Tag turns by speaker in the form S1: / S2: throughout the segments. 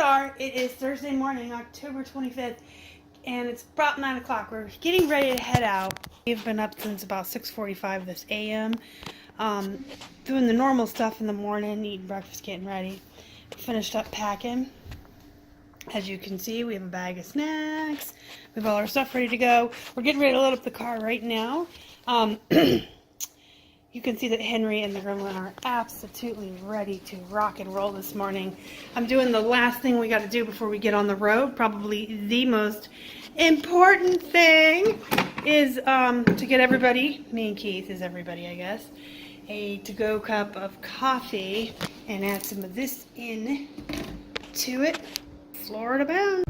S1: are. It is Thursday morning, October 25th, and it's about 9 o'clock. We're getting ready to head out. We've been up since about 6:45 this a.m. Doing the normal stuff in the morning, eating breakfast, getting ready. Finished up packing. As you can see, we have a bag of snacks. We have all our stuff ready to go. We're getting ready to load up the car right now. You can see that Henry and the gremlin are absolutely ready to rock and roll this morning. I'm doing the last thing we got to do before we get on the road. Probably the most important thing is to get everybody, me and Keith is everybody I guess, a to-go cup of coffee and add some of this in to it. Florida bound.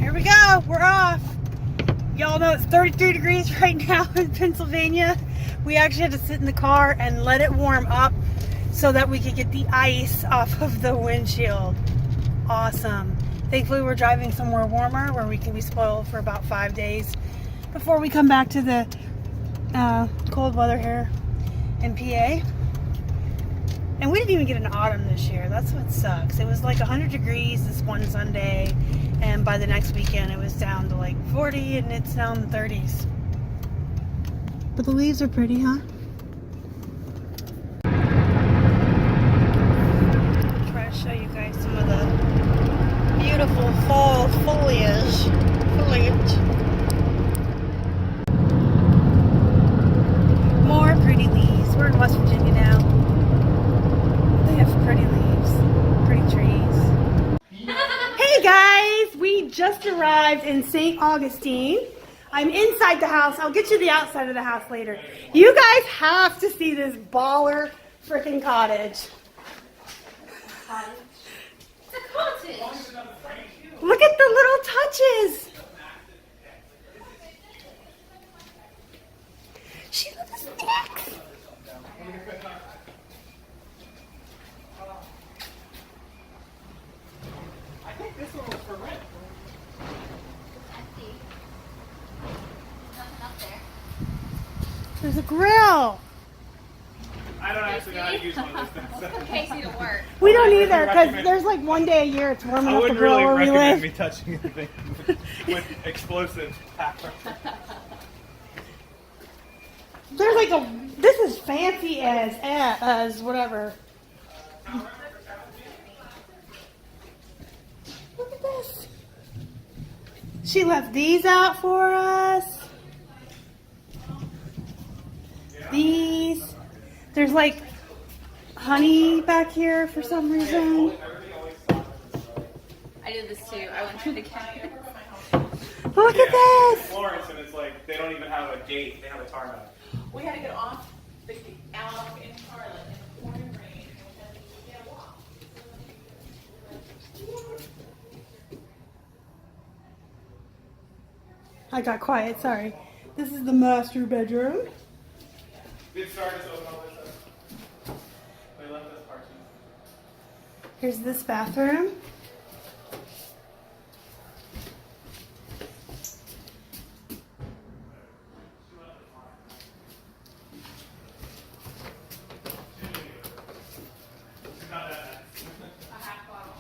S1: Here we go. We're off. Y'all know it's 33 degrees right now in Pennsylvania. We actually had to sit in the car and let it warm up so that we could get the ice off of the windshield. Awesome. Thankfully we're driving somewhere warmer where we can be spoiled for about 5 days before we come back to the cold weather here in PA. And we didn't even get an autumn this year. That's what sucks. It was like 100 degrees this one Sunday, and by the next weekend it was down to like 40 and it's now in the 30s. But the leaves are pretty, huh? Try to show you guys some of the beautiful fall foliage. More pretty leaves. We're in West Virginia now. They have pretty leaves, pretty trees. Hey guys, we just arrived in St. Augustine. I'm inside the house. I'll get you the outside of the house later. You guys have to see this baller freaking cottage.
S2: It's a cottage.
S1: Look at the little touches. She loves the snacks.
S3: I think this one was for rent.
S1: There's a grill.
S3: I don't actually know how to use one of those things.
S2: For Casey to work.
S1: We don't either, because there's like one day a year it's warm
S3: I
S1: enough to
S3: wouldn't
S1: grill
S3: really
S1: where we
S3: recommend
S1: live.
S3: me touching anything with explosive power.
S1: There's like a, this is fancy as whatever. Look at this. She left these out for us. These. There's like honey back here for some reason.
S2: I did this too. I went to the cabin.
S1: Look at this.
S3: Florence, and it's like they don't even have a gate; they have a tarmac.
S2: We had to get off the out in Charlotte in the pouring rain, and we had to get a walk.
S1: I got quiet, sorry. This is the master bedroom.
S3: Did start us open all this up. They left us part two.
S1: Here's this bathroom.
S3: Not that nice.
S2: A half bottle.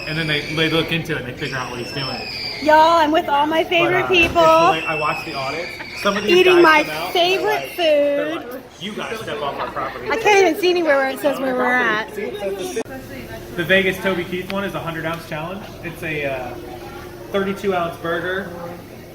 S3: And then they look into it and they figure out what he's doing.
S1: Y'all, I'm with all my favorite people.
S3: I watched the audit. Some of these
S1: Eating
S3: guys
S1: my
S3: come out,
S1: favorite
S3: they're
S1: food.
S3: like, you guys step off our property.
S1: I can't even see anywhere where it says where we're at.
S3: The Vegas Toby Keith one is a 100-ounce challenge. It's a 32-ounce burger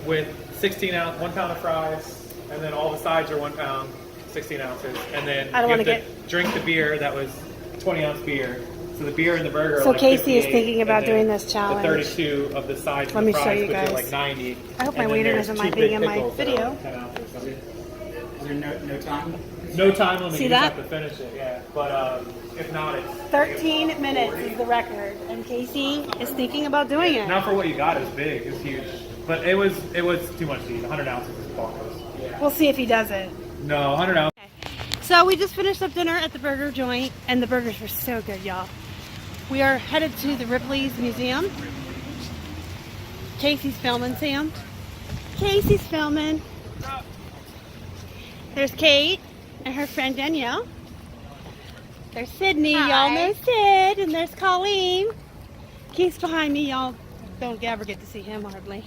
S3: with 16-ounce, 1 pound of fries, and then all the sides are 1 pound, 16 ounces. And then
S1: I don't
S3: you
S1: wanna
S3: have to drink the beer that was 20-ounce beer. So the beer and the burger are
S1: So
S3: like
S1: Casey is
S3: 58,
S1: thinking about
S3: and then
S1: doing this challenge.
S3: The 32 of the sides
S1: Let
S3: of
S1: me
S3: the
S1: show
S3: fries,
S1: you
S3: which are
S1: guys.
S3: like 90.
S1: I hope my
S3: And then
S1: waiter
S3: there's
S1: doesn't
S3: 2
S1: mind
S3: big
S1: being in my
S3: pickles that are
S1: video.
S3: like 10 ounces.
S4: Is there no time?
S3: No time limit.
S1: See
S3: you
S1: that?
S3: just have to finish it, yeah. But if not, it's
S1: 13 minutes is the record, and Casey is thinking about doing it.
S3: not for what you got. It's big. It's huge. But it was too much to eat. 100 ounces is bonkers.
S1: We'll see if he does it.
S3: No, 100 ounces.
S1: So we just finished up dinner at the burger joint, and the burgers were so good, y'all. We are headed to the Ripley's museum. Casey's filming, Sam. Casey's filming. There's Kate and her friend Danielle. There's Sydney, y'all know Sid, and there's Colleen. Keith's behind me, y'all don't ever get to see him hardly.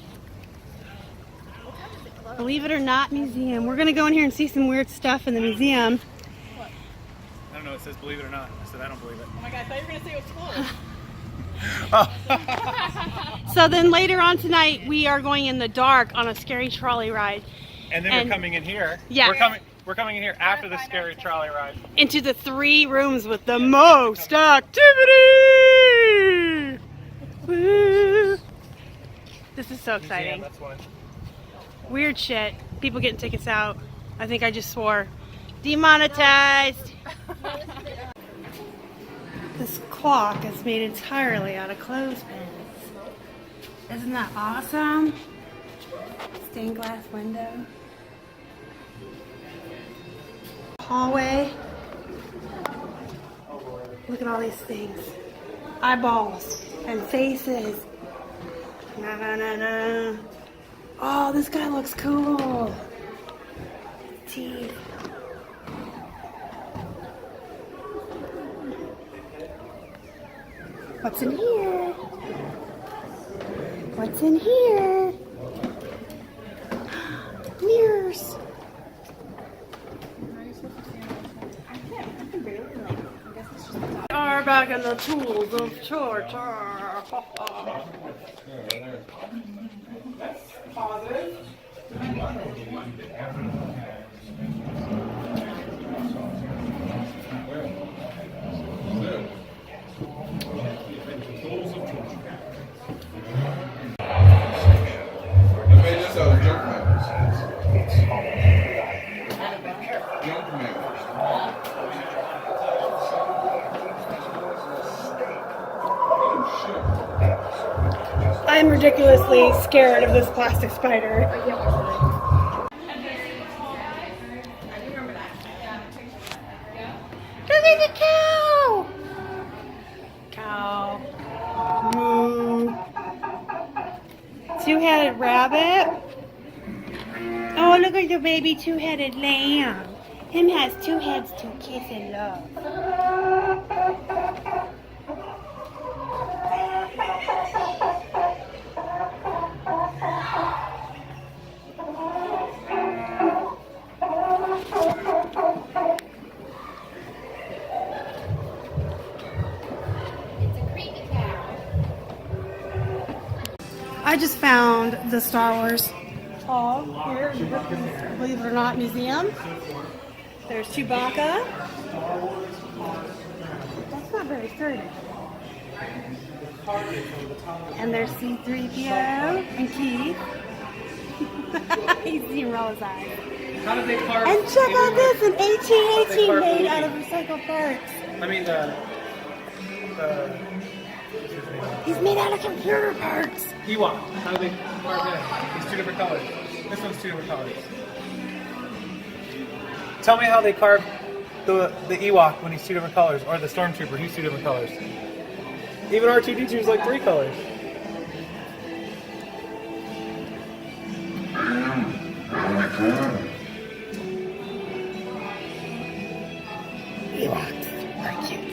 S1: Believe it or not, museum. We're gonna go in here and see some weird stuff in the museum.
S3: I don't know, it says believe it or not. I said I don't believe it.
S2: Oh my god, I thought you were gonna say it was closed.
S1: So then later on tonight, we are going in the dark on a scary trolley ride.
S3: And then we're coming in here.
S1: Yeah.
S3: We're coming in here after the scary trolley ride.
S1: Into the 3 rooms with the most activity! Woo! This is so exciting.
S3: Museum, that's one.
S1: Weird shit. People getting tickets out. I think I just swore. Demonetized! This clock is made entirely out of clothespins. Isn't that awesome? Stained glass window. Hallway. Look at all these things. Eyeballs and faces. Na na na na. Oh, this guy looks cool. Teeth. What's in here? What's in here? Mirrors. We are back in the tools of torture. I'm ridiculously scared of this plastic spider. Look at the cow! Cow. Moo. Two-headed rabbit. Oh, look at the baby two-headed lamb. Him has 2 heads to kiss and love. I just found the Star Wars hall here in Ripley's, believe it or not, museum. There's Chewbacca. That's not very sturdy. And there's C-3PO and Keith. He's seeing roll his eyes.
S3: How did they carve?
S1: And check out this, an AT-AT made out of recycled parts.
S3: I mean
S1: He's made out of computer parts.
S3: Ewok. How did they carve it? It's 2 different colors. This one's 2 different colors. Tell me how they carved the Ewok when he's 2 different colors, or the Stormtrooper, he's 2 different colors. Even R2-D2 is like 3 colors.
S1: Ewoks are cute.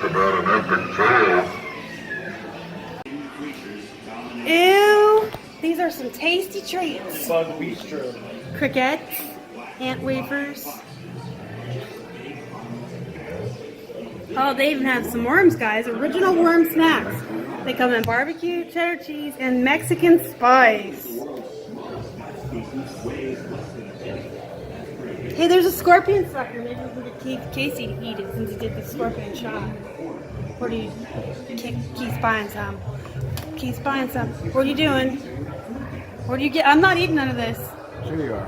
S5: About an epic tale.
S1: Ew! These are some tasty treats.
S3: Bug Bistro.
S1: Crickets, ant wafers. Oh, they even have some worms, guys. Original worm snacks. They come in barbecue, cheddar cheese, and Mexican spice. Hey, there's a scorpion sucker. Maybe we could keep Casey to eat it since he did the scorpion shot. What are you? Keith's buying some. Keith's buying some. What are you doing? What do you get? I'm not eating none of this.
S5: Sure you are.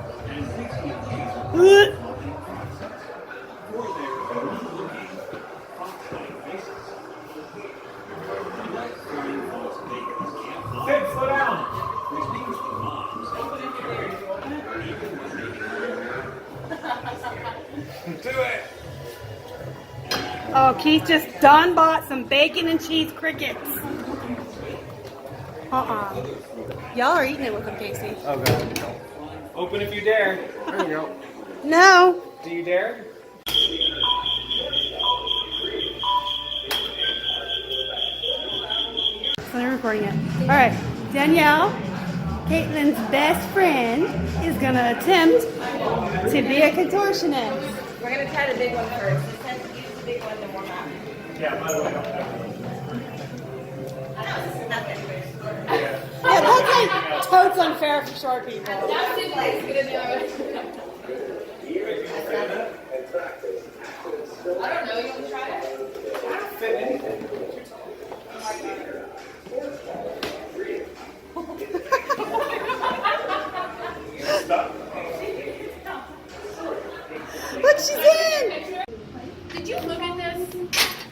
S1: Oh, Keith just done bought some bacon and cheese crickets. Y'all are eating it with them, Casey.
S3: Oh god. Open if you dare.
S4: There you go.
S1: No.
S3: Do you dare?
S1: So they're recording it. All right, Danielle, Caitlin's best friend, is gonna attempt to be a contortionist.
S2: We're gonna try the big one first. It says use the big one to warm up.
S3: Yeah, by the way, don't
S2: I know, this is nothing.
S1: Yeah, that's like totes unfair for short people.
S2: That's it, like, it's gonna do it. I don't know, you wanna try it?
S1: Look, she's in!
S2: Did you look at this?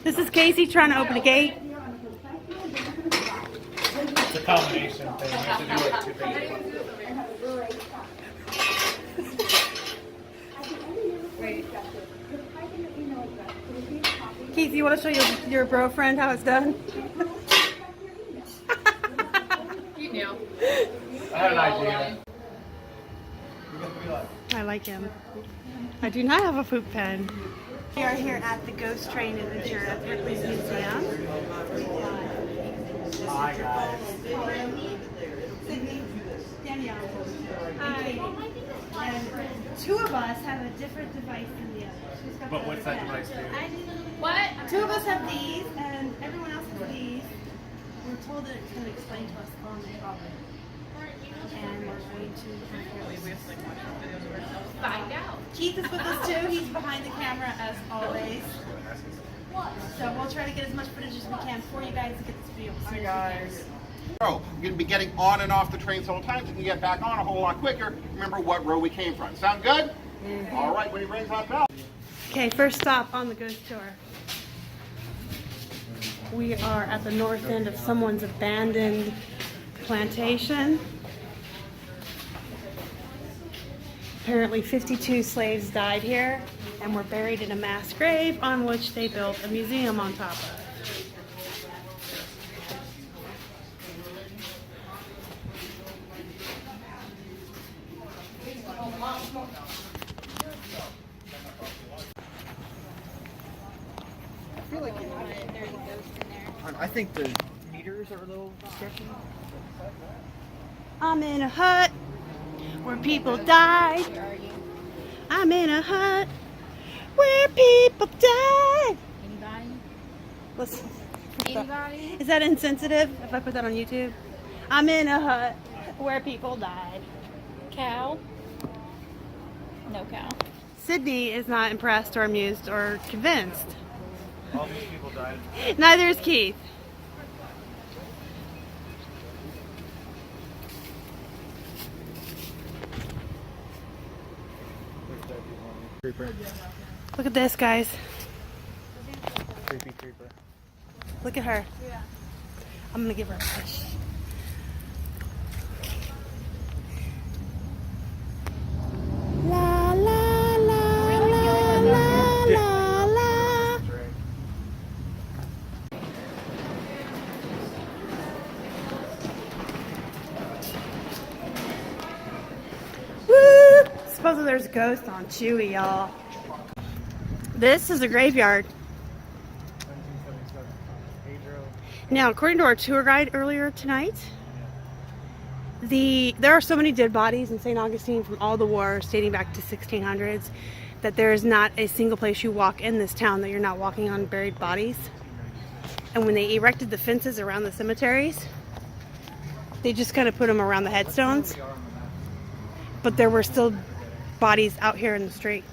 S1: This is Casey trying to open a gate.
S3: It's a combination thing. You have to do like two things.
S1: Casey, you want to show your bro friend how it's done?
S2: You knew.
S3: I had an idea.
S1: I like him. I do not have a poop pen. We are here at the Ghost Train Adventure at the Ripley's Museum.
S3: Hi guys.
S1: Sydney, Danielle, hi. And two of us have a different device than the other. She's got
S3: But
S1: the
S3: what's
S1: other
S3: that
S1: pen.
S3: device do?
S2: What?
S1: Two of us have these, and everyone else has these. We're told that it's going to explain to us on the problem. And we're going to
S2: Find out.
S1: Keith is with us too. He's behind the camera as always. So we'll try to get as much footage as we can for you guys to get this video. Hi guys.
S6: You're going to be getting on and off the train several times. You can get back on a whole lot quicker. Remember what row we came from. Sound good? All right, when he rings that bell.
S1: Okay, first stop on the ghost tour. We are at the north end of someone's abandoned plantation. Apparently 52 slaves died here and were buried in a mass grave on which they built a museum on top of.
S4: I think the meters are a little sketchy.
S1: I'm in a hut where people died. I'm in a hut where people died.
S2: Anybody?
S1: Listen.
S2: Anybody?
S1: Is that insensitive if I put that on YouTube? I'm in a hut where people died.
S2: Cow? No cow.
S1: Sydney is not impressed or amused or convinced.
S3: All these people died.
S1: Neither is Keith.
S3: Creeper.
S1: Look at this, guys.
S3: Creepy creeper.
S1: Look at her. I'm gonna give her a push. La la la la la la la. Woo! Supposedly there's a ghost on Chewy, y'all. This is a graveyard.
S3: 1977. Pedro.
S1: Now, according to our tour guide earlier tonight, there are so many dead bodies in St. Augustine from all the wars dating back to 1600s that there is not a single place you walk in this town that you're not walking on buried bodies. And when they erected the fences around the cemeteries, they just kind of put them around the headstones. But there were still bodies out here in the street.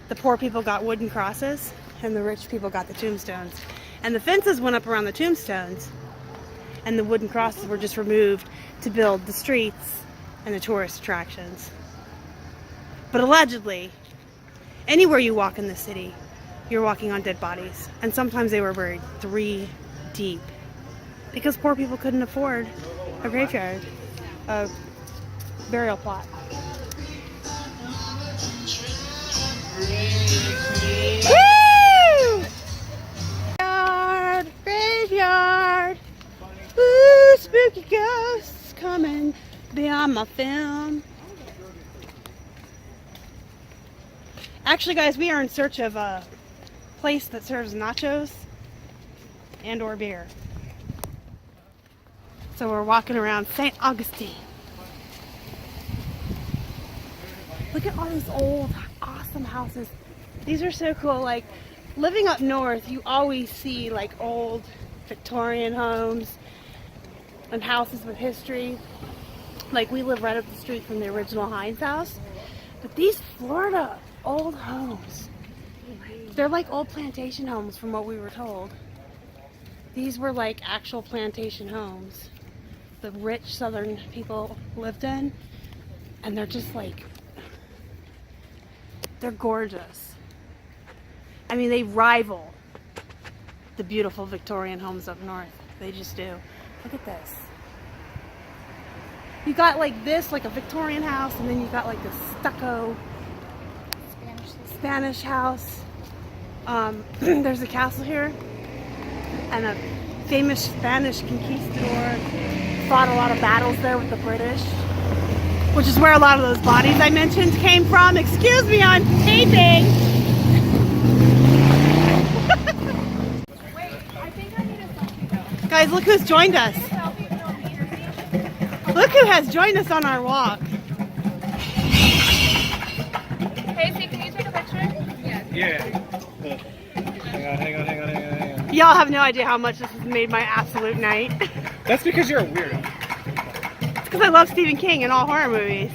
S1: The poor people got wooden crosses and the rich people got the tombstones. And the fences went up around the tombstones and the wooden crosses were just removed to build the streets and the tourist attractions. But allegedly, anywhere you walk in the city, you're walking on dead bodies. And sometimes they were buried 3 deep because poor people couldn't afford a graveyard, a burial plot. Woo! spooky ghosts coming beyond my film. Actually, guys, we are in search of a place that serves nachos and or beer. So we're walking around St. Augustine. Look at all these old, awesome houses. These are so cool. Like, living up north, you always see like old Victorian homes and houses with history. Like, we live right up the street from the original Heinz house. But these Florida old homes, they're like old plantation homes from what we were told. These were like actual plantation homes the rich southern people lived in, and they're just like, they're gorgeous. I mean, they rival the beautiful Victorian homes up north. They just do. Look at this. You got like this, like a Victorian house, and then you got like this stucco Spanish house. There's a castle here, and a famous Spanish conquistador fought a lot of battles there with the British, which is where a lot of those bodies I mentioned came from. Excuse me, I'm taping.
S2: Wait, I think I need a selfie though.
S1: Guys, look who's joined us.
S2: Selfie but don't need your feet.
S1: Look who has joined us on our walk.
S2: Hey, see, can you take a picture? Yes.
S3: Yeah. Hang on.
S1: Y'all have no idea how much this has made my absolute night.
S3: That's because you're a weirdo.
S1: It's because I love Stephen King and all horror movies.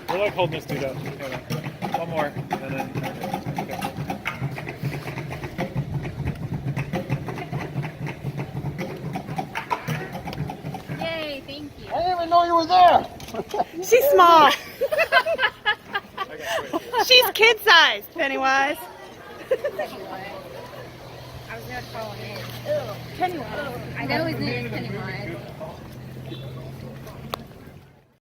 S3: We're like holding this dude up. Hang on. One more, and then. Okay.
S2: Yay, thank you.
S6: I didn't even know you were there.
S1: She's small. She's kid sized, Pennywise.
S2: I was going to call him. Pennywise. I know his name is Pennywise.